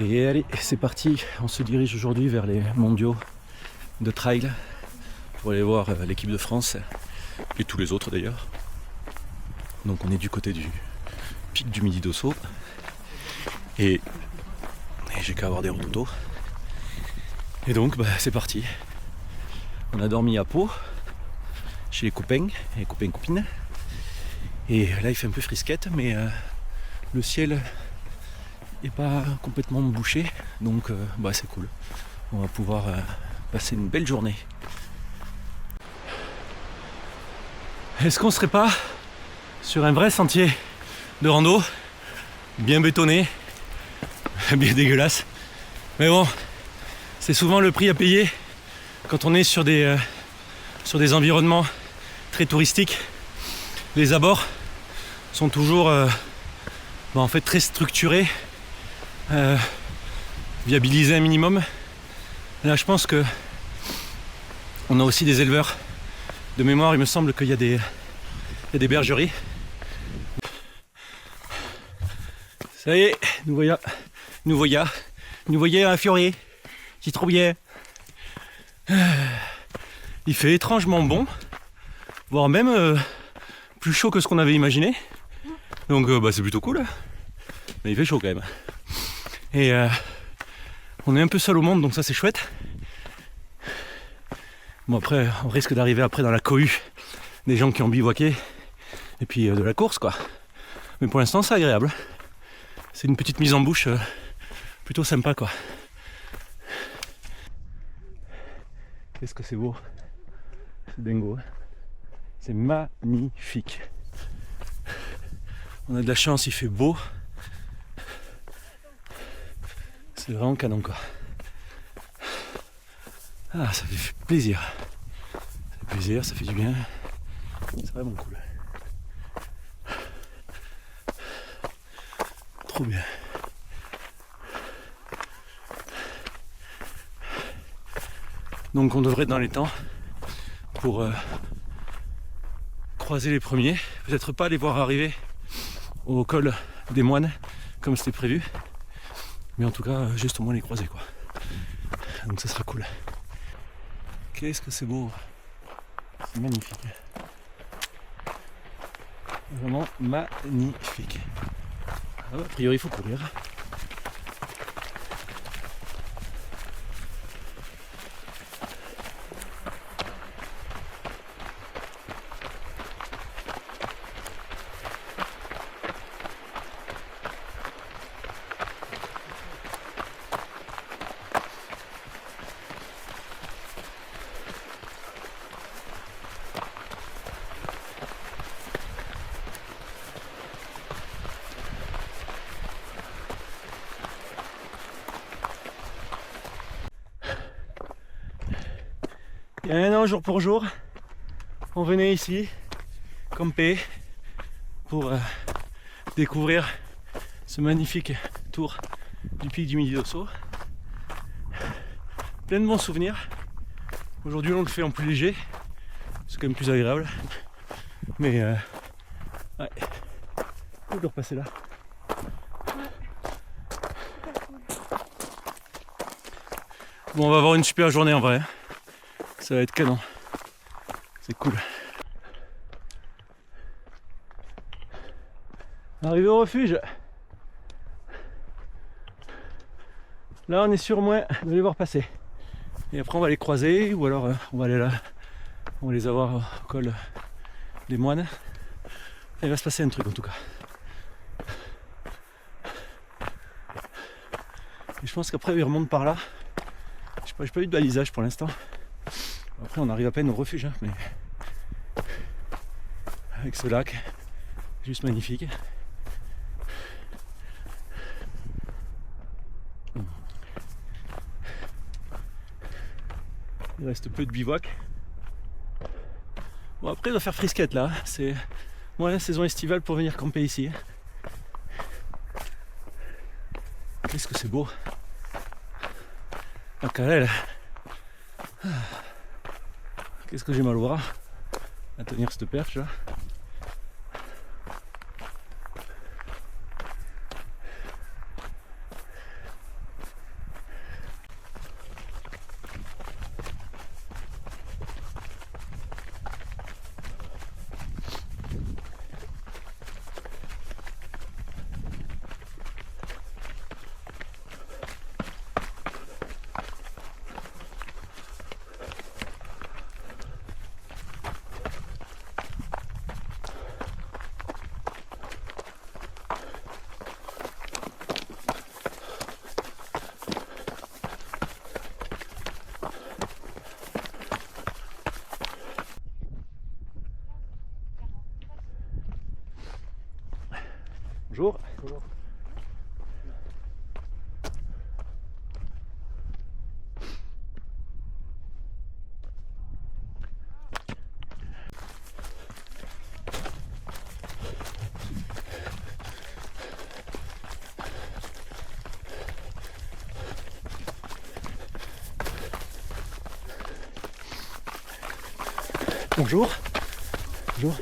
Et allez, c'est parti, on se dirige aujourd'hui vers les mondiaux de trail pour aller voir l'équipe de France et tous les autres d'ailleurs. Donc on est du côté du pic du Midi d'Ossau et j'ai qu'à avoir des routes. Et donc c'est parti. On a dormi à Pau chez les copains et copines. Et là il fait un peu frisquette mais le ciel n'est pas complètement bouché, donc c'est cool. On va pouvoir passer une belle journée. Est-ce qu'on serait pas sur un vrai sentier de rando, bien bétonné, bien dégueulasse, mais bon, c'est souvent le prix à payer quand on est sur des environnements très touristiques. Les abords sont toujours en fait très structurés, viabilisés un minimum. Là je pense que on a aussi des éleveurs. De mémoire, il me semble qu'il y a des bergeries. Ça y est, nous voyons un fiorier. C'est trop bien. Il fait étrangement bon, voire même plus chaud que ce qu'on avait imaginé. Donc c'est plutôt cool. Mais il fait chaud quand même. Et on est un peu seul au monde, donc ça c'est chouette. Bon après, on risque d'arriver après dans la cohue des gens qui ont bivouaqué et puis de la course quoi. Mais pour l'instant c'est agréable. C'est une petite mise en bouche plutôt sympa quoi. Qu'est-ce que c'est beau. C'est dingo. Hein, c'est magnifique. On a de la chance, il fait beau. C'est vraiment canon quoi. Ah, ça fait plaisir. Ça fait plaisir, ça fait du bien. C'est vraiment cool. Trop bien. Donc on devrait être dans les temps pour croiser les premiers. Peut-être pas les voir arriver au col des Moines comme c'était prévu. Mais en tout cas, juste au moins les croiser quoi. Donc ça sera cool. Qu'est-ce que c'est beau. C'est magnifique. Vraiment magnifique. Ah, a priori il faut courir. Il y a un an, jour pour jour, on venait ici, camper, pour découvrir ce magnifique tour du pic du Midi d'Ossau. Plein de bons souvenirs. Aujourd'hui, on le fait en plus léger, c'est quand même plus agréable. Mais ouais, cool de repasser là. Bon, on va avoir une super journée en vrai. Ça va être canon. C'est cool. Arrivé au refuge. Là on est sûr au moins de les voir passer. Et après on va les croiser ou alors on va aller là. On va les avoir au col des Moines. Il va se passer un truc en tout cas. Et je pense qu'après ils remontent par là. J'ai pas eu de balisage pour l'instant. Après on arrive à peine au refuge, hein, mais avec ce lac, juste magnifique. Il reste peu de bivouac. Bon après il doit faire frisquette là, c'est la saison estivale pour venir camper ici. Qu'est-ce que c'est beau. La carrelle. Qu'est-ce que j'ai mal au bras à tenir cette perche là. Bonjour. Bonjour.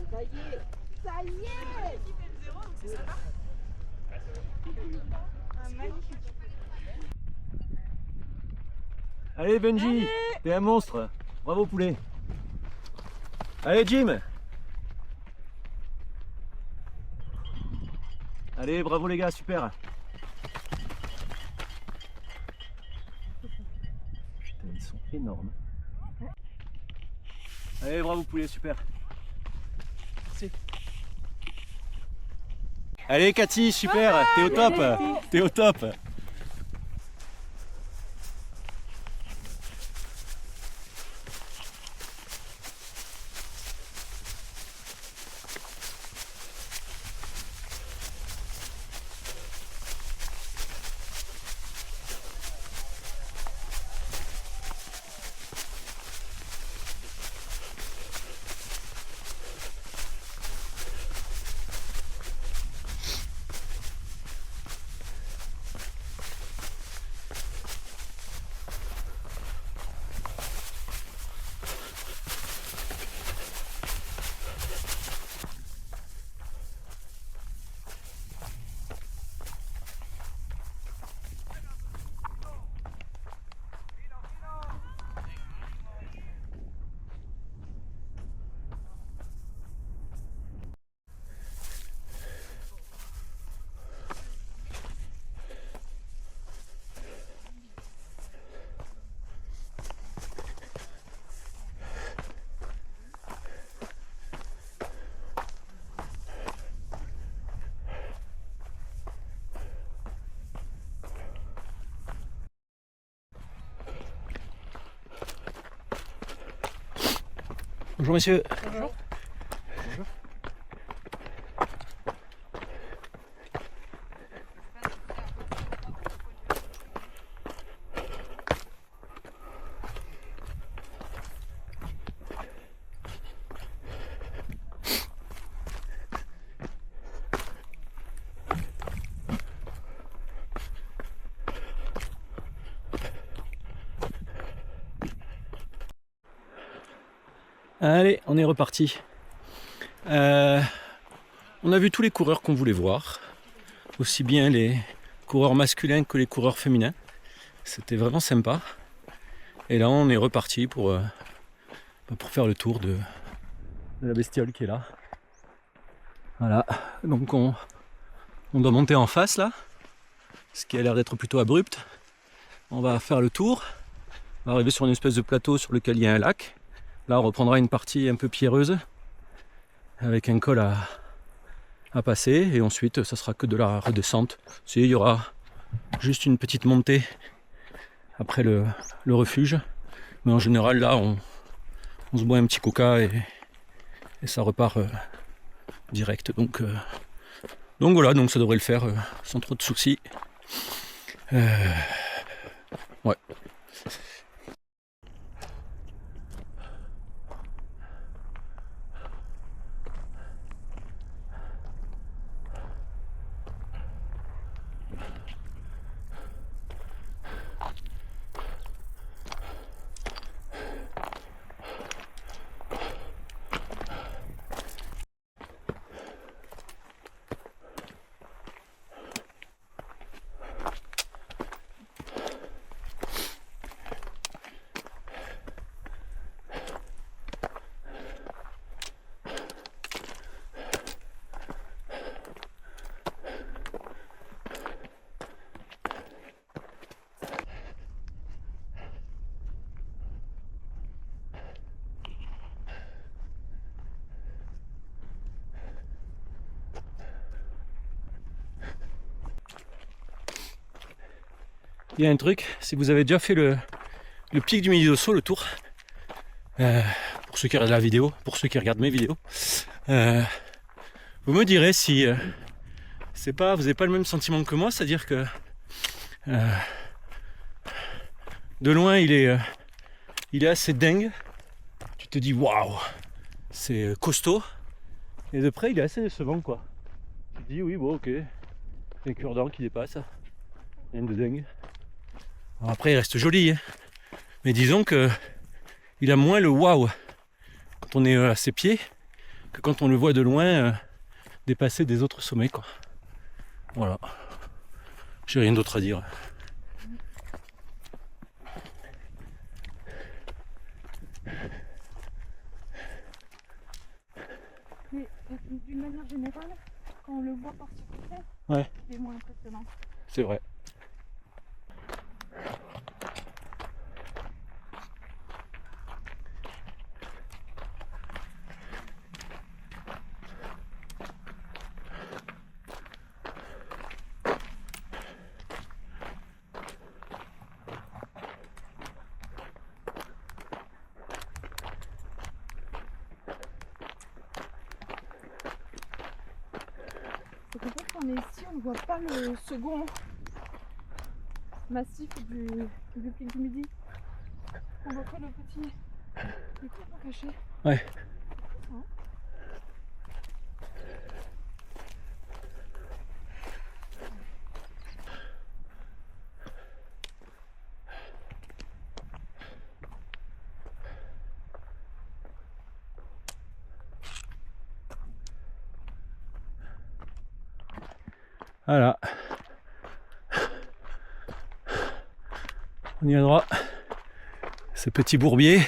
Ça y est, ça y est. C'est sympa. Magnifique. Allez Benji, t'es un monstre. Bravo poulet. Allez Jim. Allez, bravo les gars, super. Putain, ils sont énormes. Allez, bravo poulet, super. Merci. Allez Cathy, super, t'es au top. T'es au top. Bonjour messieurs. Bonjour. Bonjour. Allez, on est reparti. On a vu tous les coureurs qu'on voulait voir, aussi bien les coureurs masculins que les coureurs féminins. C'était vraiment sympa. Et là, on est reparti pour faire le tour de la bestiole qui est là. Voilà, donc on doit monter en face là, ce qui a l'air d'être plutôt abrupt. On va faire le tour, on va arriver sur une espèce de plateau sur lequel il y a un lac. Là, on reprendra une partie un peu pierreuse avec un col à passer et ensuite, ça sera que de la redescente. Il y aura juste une petite montée après le refuge, Mais en général, là, on se boit un petit coca et ça repart direct. Donc voilà, donc ça devrait le faire sans trop de soucis. Ouais. Il y a un truc, si vous avez déjà fait le pic du Midi d'Ossau, le tour, pour ceux qui regardent la vidéo, pour ceux qui regardent mes vidéos, vous me direz si vous n'avez pas le même sentiment que moi, c'est-à-dire que de loin il est assez dingue, tu te dis waouh, c'est costaud, et de près il est assez décevant quoi. Tu te dis oui bon ok, un cure-dent qui dépasse, rien de dingue. Alors après il reste joli, hein. Mais disons que il a moins le waouh quand on est à ses pieds que quand on le voit de loin dépasser des autres sommets quoi. Voilà, j'ai rien d'autre à dire. Mais d'une manière générale, quand on le voit partir comme ça, Ouais, c'est moins impressionnant. c'est vrai. C'est qu'en fait, quand on est ici, on ne voit pas le second massif du pic du Midi. On voit pas le petit caché. Ouais. Voilà. On y va droit. Ce petit bourbier.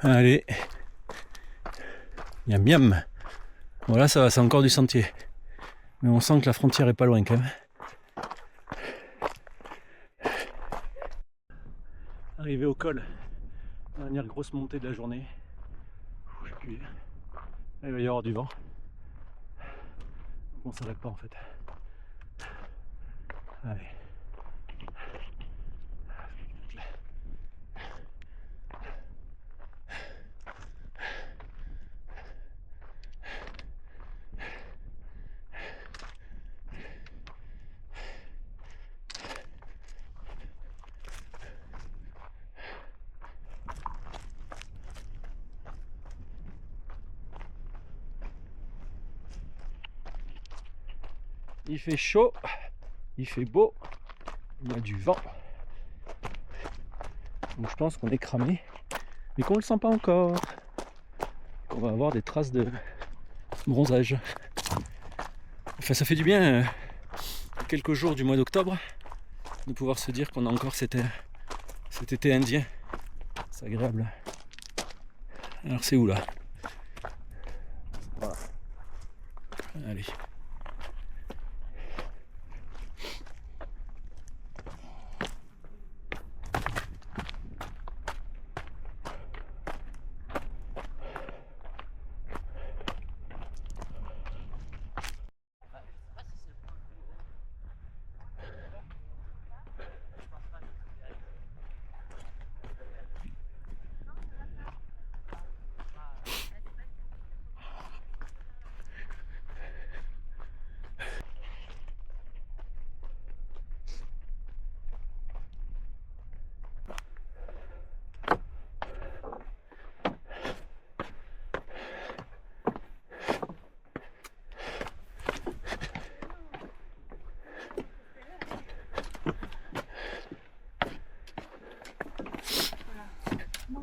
Allez. Miam miam. Voilà, ça va, c'est encore du sentier. Mais on sent que la frontière est pas loin quand même. Arrivé au col. Dernière grosse montée de la journée. Je sais plus. Il va y avoir du vent. On s'arrête pas en fait. Allez. Il fait chaud, il fait beau, il y a du vent. Donc je pense qu'on est cramé, mais qu'on ne le sent pas encore. On va avoir des traces de bronzage. Enfin ça fait du bien quelques jours du mois d'octobre de pouvoir se dire qu'on a encore cet été indien. C'est agréable. Alors c'est où là? Voilà. Allez.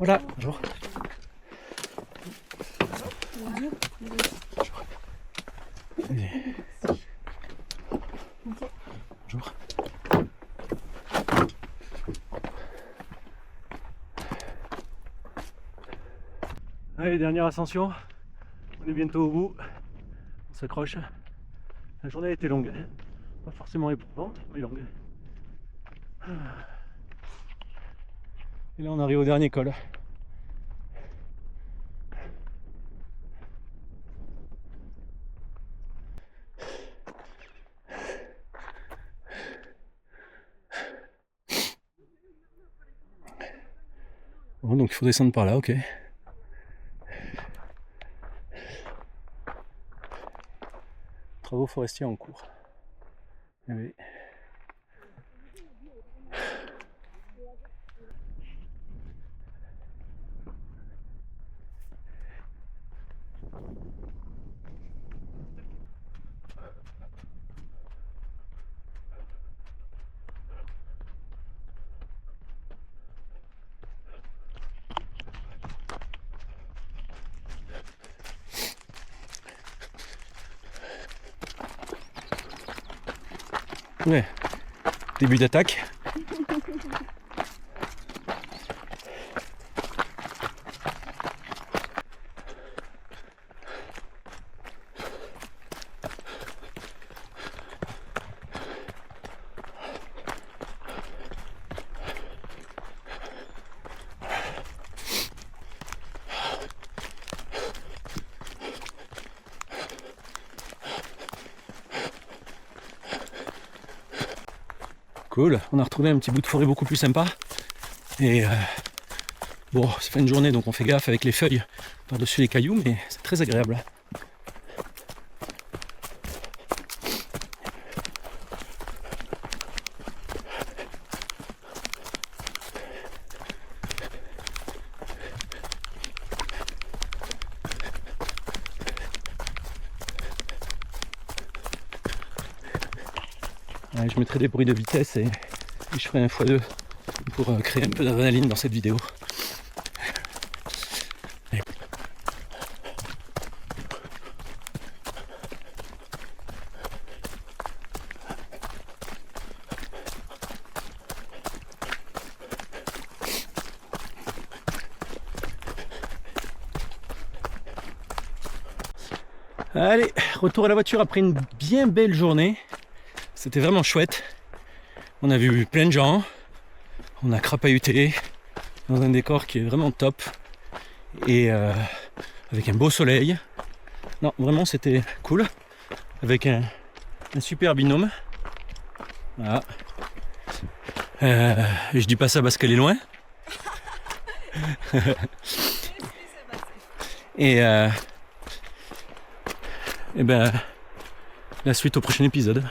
Voilà, bonjour. Bonjour. Allez, dernière ascension. On est bientôt au bout. On s'accroche. La journée a été longue. Pas forcément éprouvante, mais longue. Et là, on arrive au dernier col. Bon, donc il faut descendre par là, ok. Travaux forestiers en cours. Eh oui. Ouais, début d'attaque. Cool, on a retrouvé un petit bout de forêt beaucoup plus sympa. Et bon, c'est fin de journée donc on fait gaffe avec les feuilles par-dessus les cailloux, mais c'est très agréable. Ouais, je mettrai des bruits de vitesse et je ferai un x2 pour créer un peu d'adrénaline dans cette vidéo. Allez, retour à la voiture après une bien belle journée. C'était vraiment chouette. On a vu plein de gens. On a crapahuté dans un décor qui est vraiment top. Et avec un beau soleil. Non, vraiment c'était cool. Avec un super binôme. Voilà. Je dis pas ça parce qu'elle est loin. Et ben la suite au prochain épisode.